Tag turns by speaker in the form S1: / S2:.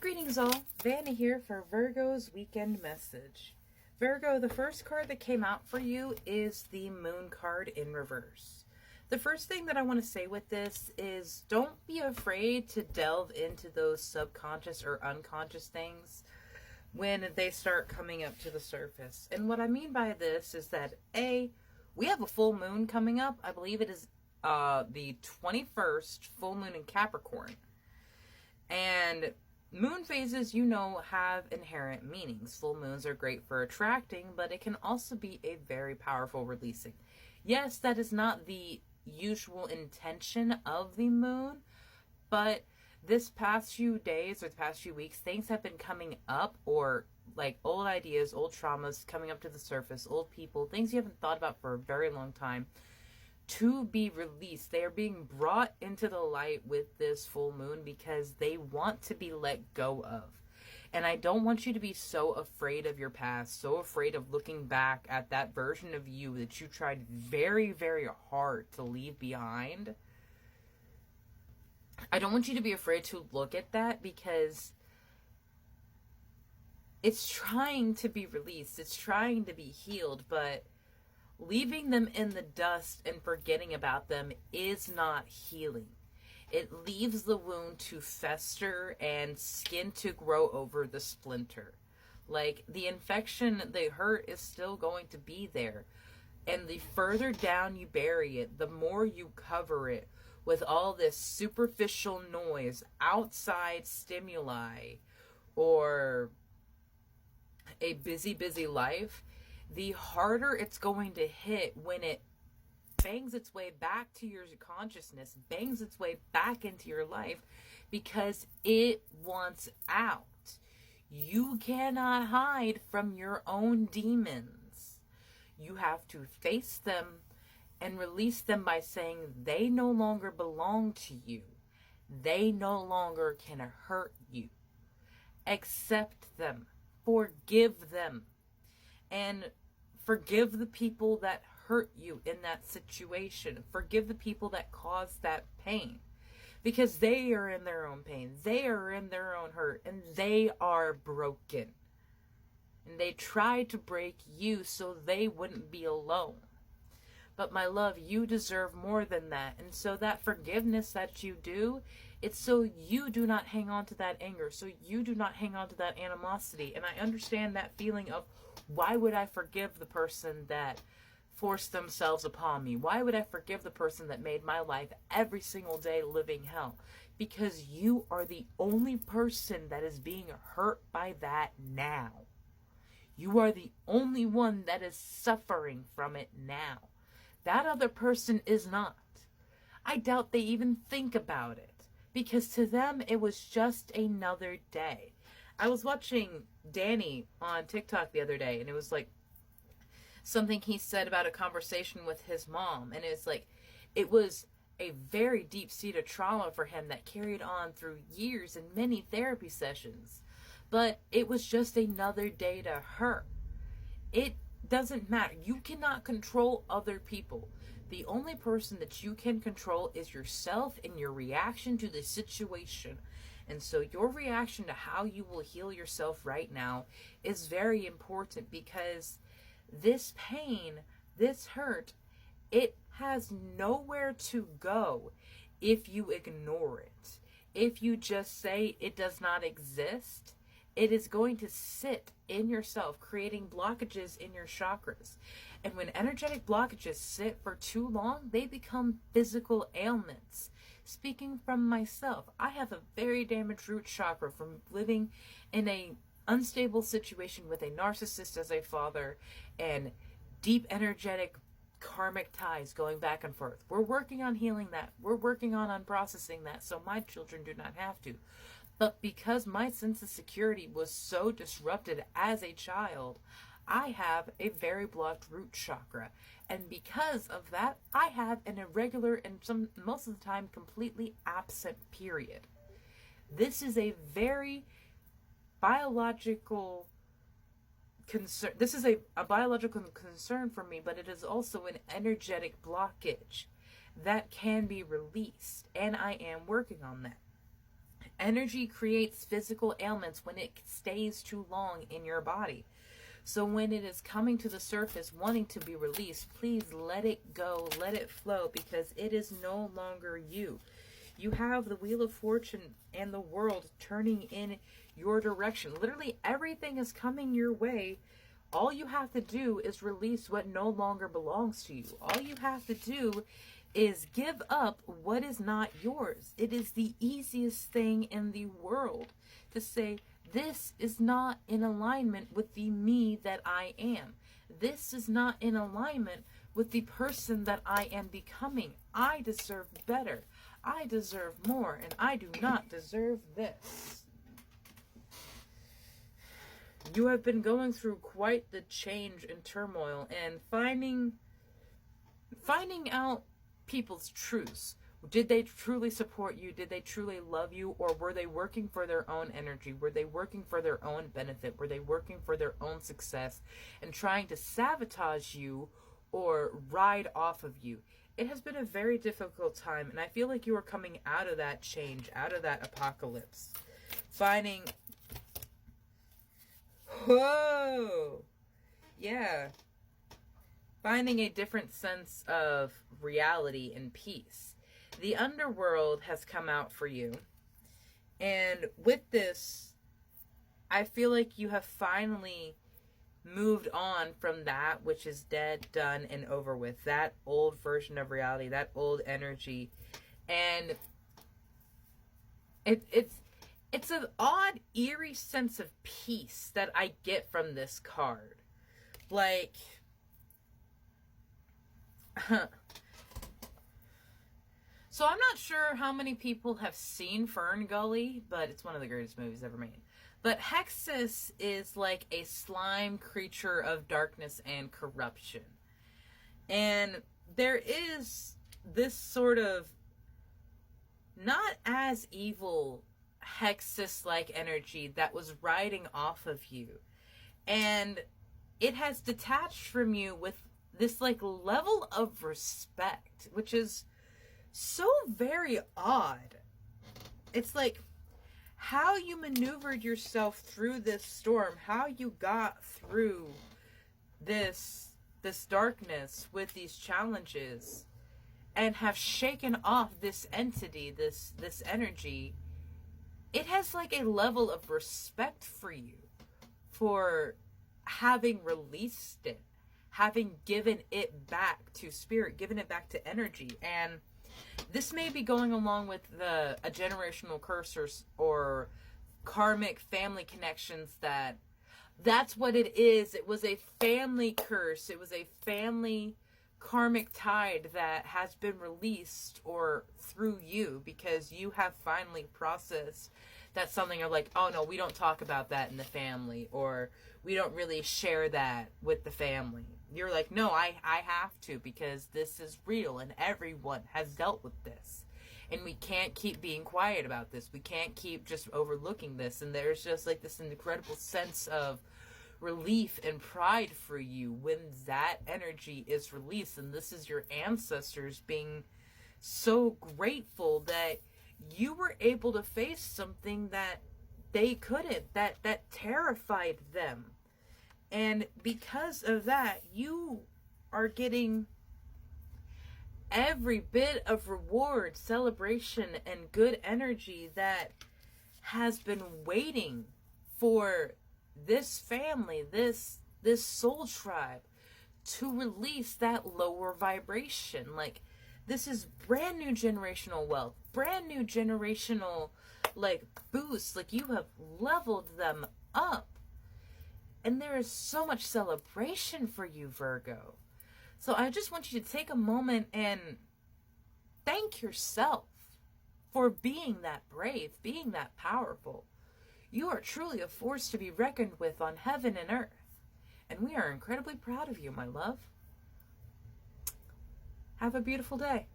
S1: Greetings all, Vanna here for Virgo's weekend message. Virgo, the first card that came out for you is the Moon card in reverse. The first thing that I want to say with this is don't be afraid to delve into those subconscious or unconscious things when they start coming up to the surface. And what I mean by this is that we have a full moon coming up. I believe it is the 21st full moon in Capricorn. And moon phases, have inherent meanings. Full moons are great for attracting, but it can also be a very powerful releasing. Yes, that is not the usual intention of the moon, but this past few days or the past few weeks, things have been coming up, or like old ideas, old traumas coming up to the surface, old people, things you haven't thought about for a very long time, to be released. They are being brought into the light with this full moon because they want to be let go of. And I don't want you to be so afraid of your past, so afraid of looking back at that version of you that you tried very, very hard to leave behind. I don't want you to be afraid to look at that because it's trying to be released. It's trying to be healed, but leaving them in the dust and forgetting about them is not healing. It leaves the wound to fester and skin to grow over the splinter. Like, the infection, the hurt is still going to be there. And the further down you bury it, the more you cover it with all this superficial noise, outside stimuli, or a busy, busy life, the harder it's going to hit when it bangs its way back to your consciousness, bangs its way back into your life, because it wants out. You cannot hide from your own demons. You have to face them and release them by saying they no longer belong to you. They no longer can hurt you. Accept them. Forgive them. And forgive the people that hurt you in that situation. Forgive the people that caused that pain. Because they are in their own pain. They are in their own hurt. And they are broken. And they tried to break you so they wouldn't be alone. But my love, you deserve more than that. And so that forgiveness that you do, it's so you do not hang on to that anger. So you do not hang on to that animosity. And I understand that feeling of, why would I forgive the person that forced themselves upon me? Why would I forgive the person that made my life every single day living hell? Because you are the only person that is being hurt by that now. You are the only one that is suffering from it now. That other person is not. I doubt they even think about it, because to them it was just another day. I was watching Danny on TikTok the other day, and it was like something he said about a conversation with his mom, and it's like it was a very deep-seated trauma for him that carried on through years and many therapy sessions. But it was just another day to her. It doesn't matter. You cannot control other people. The only person that you can control is yourself and your reaction to the situation. And so your reaction to how you will heal yourself right now is very important, because this pain, this hurt, it has nowhere to go if you ignore it. If you just say it does not exist, it is going to sit in yourself, creating blockages in your chakras. And when energetic blockages sit for too long, they become physical ailments. Speaking from myself, I have a very damaged root chakra from living in a unstable situation with a narcissist as a father and deep energetic karmic ties going back and forth. We're working on healing that. We're working on unprocessing that so my children do not have to. But because my sense of security was so disrupted as a child, I have a very blocked root chakra. And because of that, I have an irregular and most of the time completely absent period. This is a very biological concern. This is a biological concern for me, but it is also an energetic blockage that can be released. And I am working on that. Energy creates physical ailments when it stays too long in your body. So when it is coming to the surface, wanting to be released, please let it go, let it flow, because it is no longer you. You have the Wheel of Fortune and the world turning in your direction. Literally everything is coming your way. All you have to do is release what no longer belongs to you. All you have to do is give up what is not yours. It is the easiest thing in the world to say, this is not in alignment with the me that I am. This is not in alignment with the person that I am becoming. I deserve better. I deserve more, and I do not deserve this. You have been going through quite the change and turmoil, and finding out people's truths. Did they truly support you? Did they truly love you? Or were they working for their own energy? Were they working for their own benefit? Were they working for their own success and trying to sabotage you or ride off of you? It has been a very difficult time, and I feel like you are coming out of that change, out of that apocalypse. Finding... Whoa! Yeah. Finding a different sense of reality and peace. The underworld has come out for you. And with this, I feel like you have finally moved on from that which is dead, done, and over with. That old version of reality, that old energy. And it's an odd, eerie sense of peace that I get from this card. Like... So I'm not sure how many people have seen Fern Gully, but it's one of the greatest movies ever made. But Hexus is like a slime creature of darkness and corruption. And there is this sort of not as evil Hexus-like energy that was riding off of you. And it has detached from you with this like level of respect, which is so very odd. It's like how you maneuvered yourself through this storm, how you got through this darkness with these challenges and have shaken off this entity, this energy. It has like a level of respect for you for having released it, having given it back to spirit, given it back to energy. And this may be going along with a generational curse or karmic family connections. That's what it is. It was a family curse. It was a family karmic tide that has been released or through you because you have finally processed that something of like, oh no, we don't talk about that in the family, or we don't really share that with the family. You're like, no, I have to, because this is real and everyone has dealt with this. And we can't keep being quiet about this. We can't keep just overlooking this. And there's just like this incredible sense of relief and pride for you when that energy is released. And this is your ancestors being so grateful that you were able to face something that they couldn't, that terrified them. And because of that, you are getting every bit of reward, celebration, and good energy that has been waiting for this family, this soul tribe, to release that lower vibration. Like, this is brand new generational wealth, brand new generational, like, boost. Like, you have leveled them up. And there is so much celebration for you, Virgo. So I just want you to take a moment and thank yourself for being that brave, being that powerful. You are truly a force to be reckoned with on heaven and earth. And we are incredibly proud of you, my love. Have a beautiful day.